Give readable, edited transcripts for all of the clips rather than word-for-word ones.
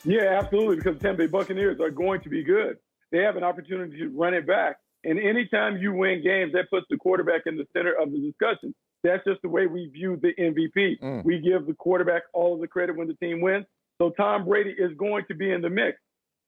Yeah, absolutely, because the Tampa Bay Buccaneers are going to be good. They have an opportunity to run it back. And anytime you win games, that puts the quarterback in the center of the discussion. That's just the way we view the MVP. We give the quarterback all of the credit when the team wins. So Tom Brady is going to be in the mix.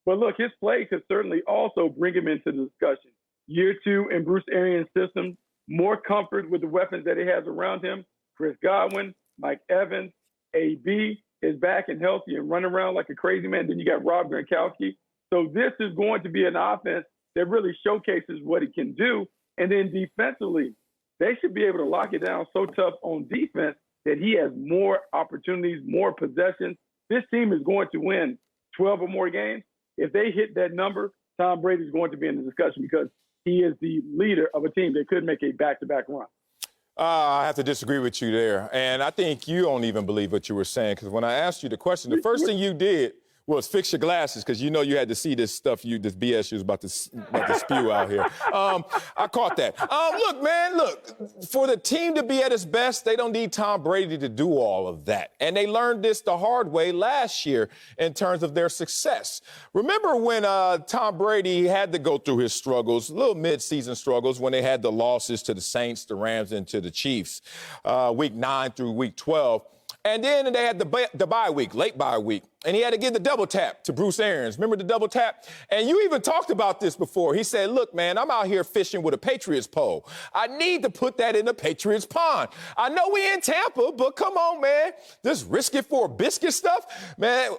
But look, his play could certainly also bring him into the discussion. Year 2 in Bruce Arians' system, more comfort with the weapons that he has around him. Chris Godwin, Mike Evans, AB is back and healthy and running around like a crazy man. Then you got Rob Gronkowski. So this is going to be an offense that really showcases what he can do. And then defensively, they should be able to lock it down so tough on defense that he has more opportunities, more possessions. This team is going to win 12 or more games. If they hit that number, Tom Brady is going to be in the discussion because he is the leader of a team that could make a back-to-back run. I have to disagree with you there. And I think you don't even believe what you were saying, because when I asked you the question, the first thing you did was fix your glasses, because you know you had to see this stuff, this BS you was about to spew out here. I caught that. Look, man, for the team to be at its best, they don't need Tom Brady to do all of that. And they learned this the hard way last year in terms of their success. Remember when Tom Brady had to go through his struggles, little mid-season struggles, when they had the losses to the Saints, the Rams, and to the Chiefs, week 9 through week 12. And then they had the bye week, late bye week, and he had to give the double tap to Bruce Arians. Remember the double tap? And you even talked about this before. He said, look, man, I'm out here fishing with a Patriots pole. I need to put that in the Patriots pond. I know we in Tampa, but come on, man. This risk it for a biscuit stuff, man,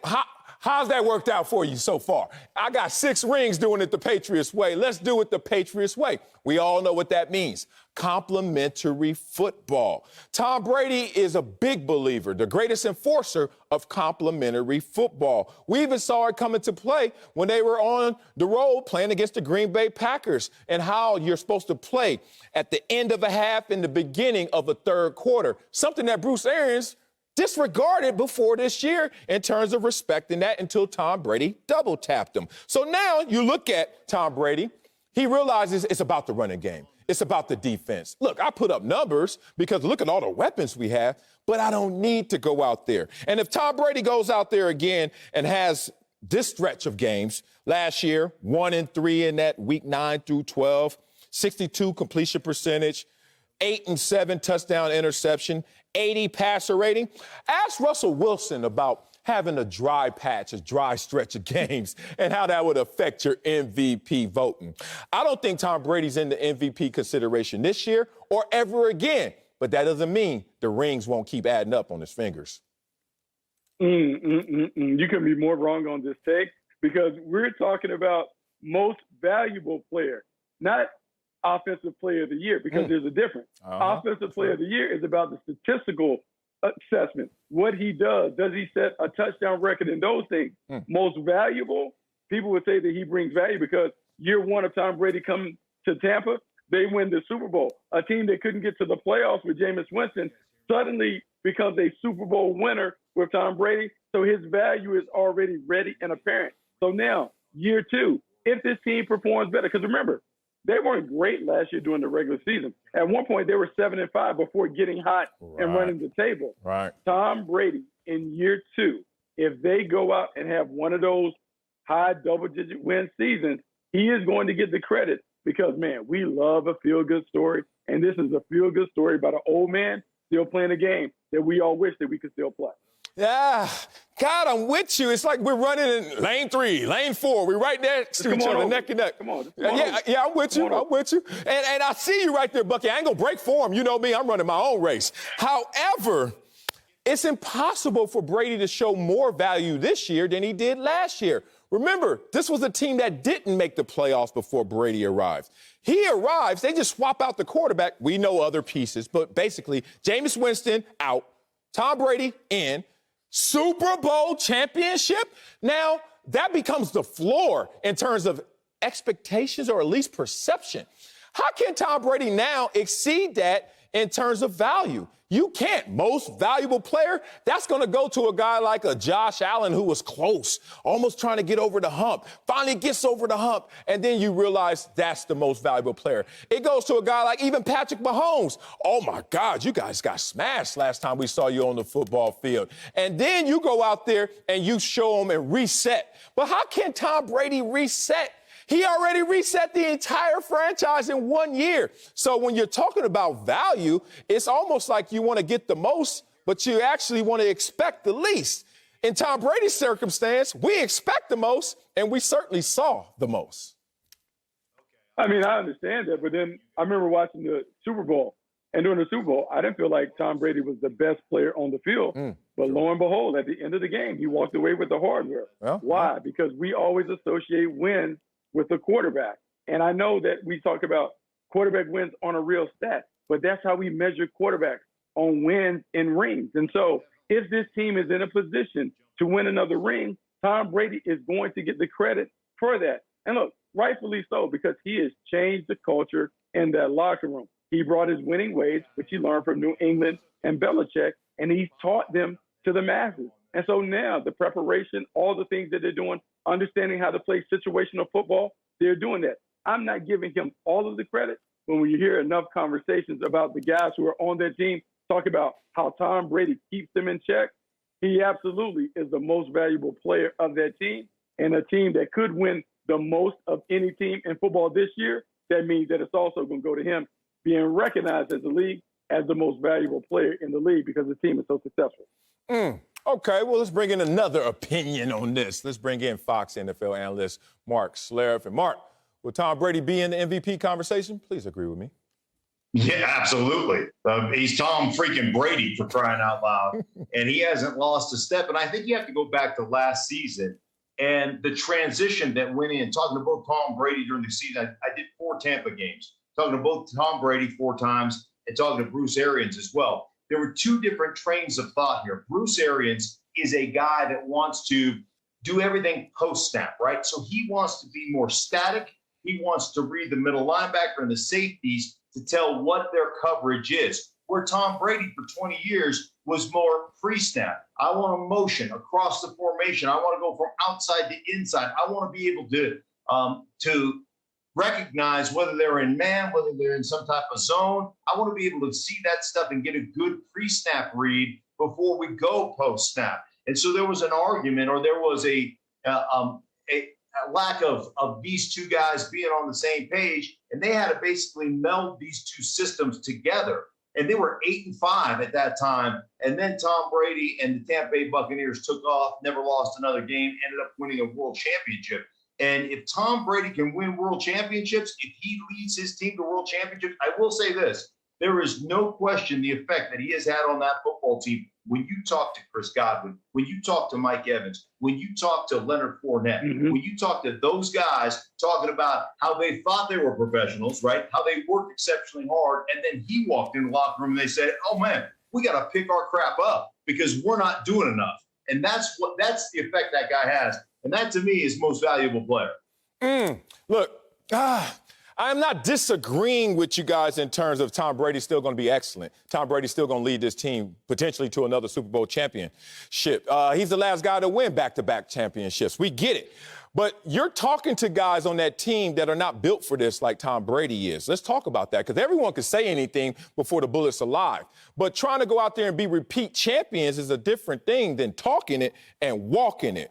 how's that worked out for you so far? I got 6 rings doing it the Patriots way. Let's do it the Patriots way. We all know what that means. Complementary football. Tom Brady is a big believer, the greatest enforcer of complementary football. We even saw it come into play when they were on the road playing against the Green Bay Packers, and how you're supposed to play at the end of a half and the beginning of a third quarter, something that Bruce Arians disregarded before this year in terms of respecting that until Tom Brady double tapped him. So now you look at Tom Brady, he realizes it's about the running game. It's about the defense. Look, I put up numbers because look at all the weapons we have, but I don't need to go out there. And if Tom Brady goes out there again and has this stretch of games, last year, 1-3 in that week 9 through 12, 62 completion percentage, 8 and 7 touchdown interception, 80 passer rating. Ask Russell Wilson about having a dry patch, a dry stretch of games, and how that would affect your MVP voting. I don't think Tom Brady's in the MVP consideration this year or ever again, but that doesn't mean the rings won't keep adding up on his fingers. You can be more wrong on this take, because we're talking about most valuable player, not offensive player of the year, because there's a difference. Offensive player of the year is about the statistical assessment, what he does. Does he set a touchdown record in those things? Most valuable, people would say that he brings value because year 1 of Tom Brady coming to Tampa, they win the Super Bowl. A team that couldn't get to the playoffs with Jameis Winston suddenly becomes a Super Bowl winner with Tom Brady. So his value is already ready and apparent. So now, year 2, if this team performs better, because remember, they weren't great last year during the regular season. At one point, they were 7-5 before getting hot and running the table. Tom Brady in year 2, if they go out and have one of those high double-digit win seasons, he is going to get the credit because, man, we love a feel-good story, and this is a feel-good story about an old man still playing a game that we all wish that we could still play. Yeah, God, I'm with you. It's like we're running in lane 3, lane 4. We're right next to each other, neck and neck. Come on. Yeah, I'm with you. I'm with you. And I see you right there, Bucky. I ain't going to break form. You know me. I'm running my own race. However, it's impossible for Brady to show more value this year than he did last year. Remember, this was a team that didn't make the playoffs before Brady arrived. He arrives, they just swap out the quarterback. We know other pieces, but basically, Jameis Winston out, Tom Brady in, Super Bowl championship. Now, that becomes the floor in terms of expectations or at least perception. How can Tom Brady now exceed that in terms of value. You can't. Most valuable player, that's going to go to a guy like a Josh Allen who was close, almost trying to get over the hump, finally gets over the hump, and then you realize that's the most valuable player. It goes to a guy like even Patrick Mahomes. Oh, my God, you guys got smashed last time we saw you on the football field. And then you go out there and you show them and reset. But how can Tom Brady reset? He already reset the entire franchise in 1 year. So when you're talking about value, it's almost like you want to get the most, but you actually want to expect the least. In Tom Brady's circumstance, we expect the most, and we certainly saw the most. I mean, I understand that, but then I remember watching the Super Bowl, and during the Super Bowl, I didn't feel like Tom Brady was the best player on the field. But lo and behold, at the end of the game, he walked away with the hardware. Well, why? Because we always associate wins with the quarterback. And I know that we talk about quarterback wins on a real stat, but that's how we measure quarterbacks, on wins and rings. And so if this team is in a position to win another ring, Tom Brady is going to get the credit for that. And look, rightfully so, because he has changed the culture in that locker room. He brought his winning ways, which he learned from New England and Belichick, and he's taught them to the masses. And so now the preparation, all the things that they're doing, understanding how to play situational football, they're doing that. I'm not giving him all of the credit, but when you hear enough conversations about the guys who are on that team talk about how Tom Brady keeps them in check, he absolutely is the most valuable player of that team, and a team that could win the most of any team in football this year. That means that it's also going to go to him being recognized as the league as the most valuable player in the league because the team is so successful. Okay, well, let's bring in another opinion on this. Let's bring in Fox NFL analyst Mark Schlereth. And Mark, will Tom Brady be in the MVP conversation? Please agree with me. Yeah, absolutely. He's Tom freaking Brady, for crying out loud. And he hasn't lost a step. And I think you have to go back to last season and the transition that went in. Talking to both Tom Brady during the season, I did 4 Tampa games. Talking to both Tom Brady 4 times and talking to Bruce Arians as well. There were 2 different trains of thought here. Bruce Arians is a guy that wants to do everything post-snap, right? So he wants to be more static. He wants to read the middle linebacker and the safeties to tell what their coverage is. Where Tom Brady for 20 years was more pre-snap. I want to motion across the formation. I want to go from outside to inside. I want to be able to recognize whether they're in man, whether they're in some type of zone. I want to be able to see that stuff and get a good pre-snap read before we go post-snap. And so there was an argument, or there was a lack of these 2 guys being on the same page, and they had to basically meld these 2 systems together. And they were 8-5 at that time. And then Tom Brady and the Tampa Bay Buccaneers took off, never lost another game, ended up winning a world championship. And if Tom Brady can win world championships, if he leads his team to world championships, I will say this, there is no question the effect that he has had on that football team. When you talk to Chris Godwin, when you talk to Mike Evans, when you talk to Leonard Fournette, when you talk to those guys talking about how they thought they were professionals, right? How they worked exceptionally hard. And then he walked in the locker room and they said, oh man, we got to pick our crap up because we're not doing enough. And that's the effect that guy has. And that, to me, is most valuable player. Look, I'm not disagreeing with you guys in terms of Tom Brady's still going to be excellent. Tom Brady's still going to lead this team potentially to another Super Bowl championship. He's the last guy to win back-to-back championships. We get it. But you're talking to guys on that team that are not built for this like Tom Brady is. Let's talk about that, because everyone can say anything before the bullet's alive. But trying to go out there and be repeat champions is a different thing than talking it and walking it.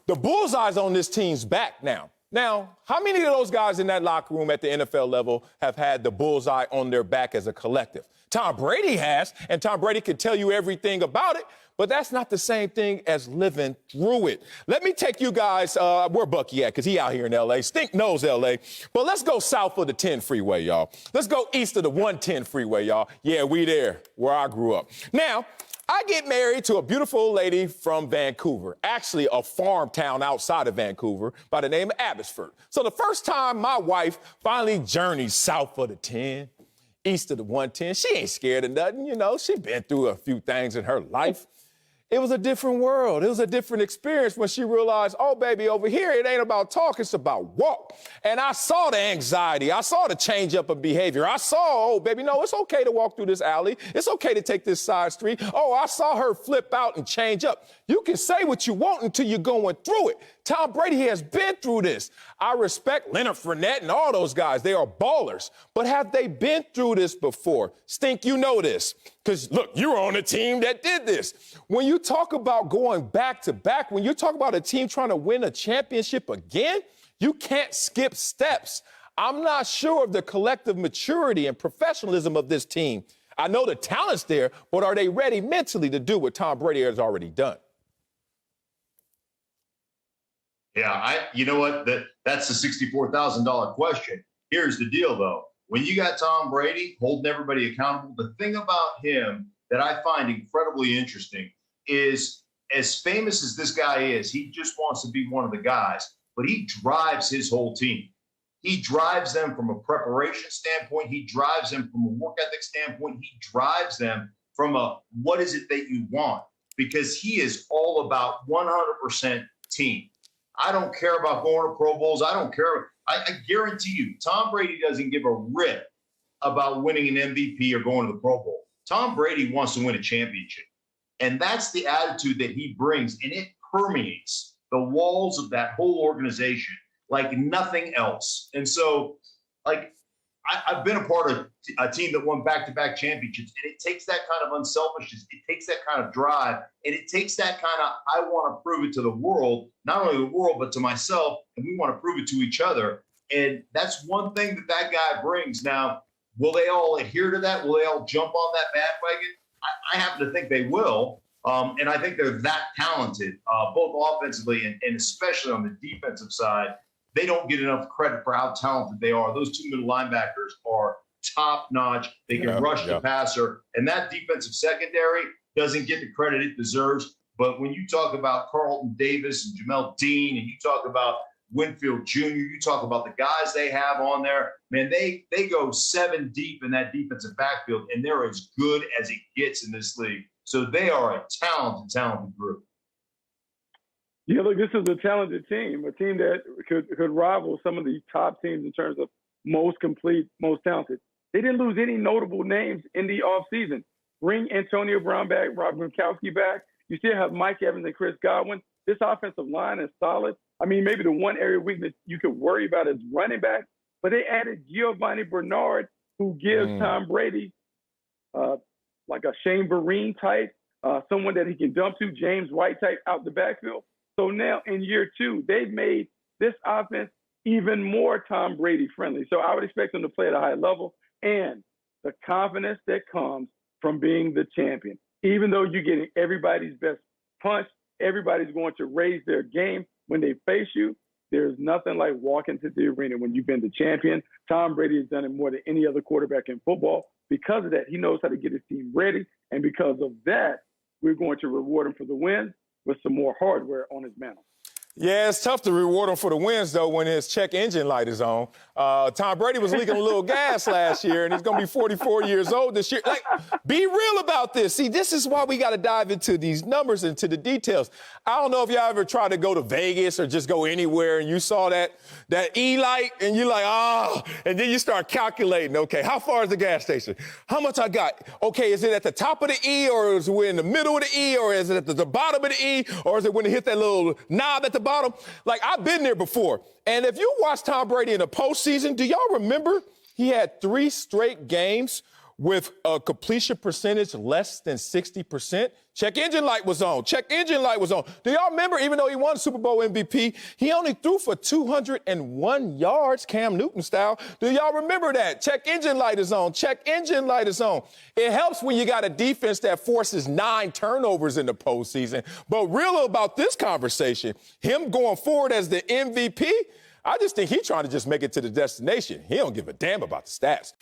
The bullseye's on this team's back now. Now, how many of those guys in that locker room at the NFL level have had the bullseye on their back as a collective? Tom Brady has, and Tom Brady can tell you everything about it, but that's not the same thing as living through it. Let me take you guys, where Bucky at, because he out here in L.A., stink knows L.A., but let's go south of the 10 freeway, y'all. Let's go east of the 110 freeway, y'all. Yeah, we there, where I grew up. Now, I get married to a beautiful old lady from Vancouver, actually a farm town outside of Vancouver by the name of Abbotsford. So the first time my wife finally journeyed south of the 10, east of the 110, she ain't scared of nothing, you know. She's been through a few things in her life. it was a different world. It was a different experience when she realized, oh, baby, over here, it ain't about talk, it's about walk. And I saw the anxiety. I saw the change up of behavior. I saw, oh, baby, no, it's okay to walk through this alley. It's okay to take this side street. Oh, I saw her flip out and change up. You can say what you want until you're going through it. Tom Brady has been through this. I respect Leonard Fournette and all those guys. They are ballers. But have they been through this before? Stink, you know this. Because, look, you were on a team that did this. When you talk about going back to back, when you talk about a team trying to win a championship again, you can't skip steps. I'm not sure of the collective maturity and professionalism of this team. I know the talent's there, but are they ready mentally to do what Tom Brady has already done? Yeah, you know what? That's the $64,000 question. Here's the deal, though. When you got Tom Brady holding everybody accountable, the thing about him that I find incredibly interesting is, as famous as this guy is, he just wants to be one of the guys, but he drives his whole team. He drives them from a preparation standpoint. He drives them from a work ethic standpoint. He drives them from a what is it that you want, because he is all about 100% team. I don't care about going to Pro Bowls. I don't care. I guarantee you, Tom Brady doesn't give a rip about winning an MVP or going to the Pro Bowl. Tom Brady wants to win a championship. And that's the attitude that he brings, and it permeates the walls of that whole organization like nothing else. And so, like, I've been a part of a team that won back-to-back championships, and it takes that kind of unselfishness, it takes that kind of drive, and it takes that kind of, I want to prove it to the world, not only the world, but to myself, and we want to prove it to each other. And that's one thing that guy brings. Now, will they all adhere to that? Will they all jump on that bandwagon? I happen to think they will, and I think they're that talented, both offensively and especially on the defensive side. They don't get enough credit for how talented they are. Those two middle linebackers are top-notch. They can rush the passer. And that defensive secondary doesn't get the credit it deserves. But when you talk about Carlton Davis and Jamel Dean, and you talk about Winfield Jr., you talk about the guys they have on there, man, they go 7 deep in that defensive backfield, and they're as good as it gets in this league. So they are a talented group. Yeah, look, this is a talented team, a team that could rival some of the top teams in terms of most complete, most talented. They didn't lose any notable names in the offseason. Bring Antonio Brown back, Rob Gronkowski back. You still have Mike Evans and Chris Godwin. This offensive line is solid. I mean, maybe the one area of weakness you could worry about is running back, but they added Giovanni Bernard, who gives Tom Brady like a Shane Vereen type, someone that he can dump to, James White type out the backfield. So now in year 2, they've made this offense even more Tom Brady friendly. So I would expect them to play at a high level, and the confidence that comes from being the champion. Even though you're getting everybody's best punch, everybody's going to raise their game when they face you. There's nothing like walking to the arena when you've been the champion. Tom Brady has done it more than any other quarterback in football. Because of that, he knows how to get his team ready. And because of that, we're going to reward him for the win with some more hardware on his mantle. Yeah, it's tough to reward him for the wins, though, when his check engine light is on. Tom Brady was leaking a little gas last year, and he's going to be 44 years old this year. Like, be real about this. See, this is why we got to dive into these numbers and to the details. I don't know if y'all ever tried to go to Vegas or just go anywhere, and you saw that E light, and you're like, and then you start calculating, okay, how far is the gas station? How much I got? Okay, is it at the top of the E, or is it in the middle of the E, or is it at the bottom of the E, or is it when it hit that little knob at the bottom? Like, I've been there before. And if you watch Tom Brady in the postseason, do y'all remember he had 3 straight games with a completion percentage less than 60%? Check engine light was on. Check engine light was on. Do y'all remember, even though he won Super Bowl MVP, he only threw for 201 yards, Cam Newton style. Do y'all remember that? Check engine light is on. Check engine light is on. It helps when you got a defense that forces 9 turnovers in the postseason. But real about this conversation, him going forward as the MVP, I just think he's trying to just make it to the destination. He don't give a damn about the stats.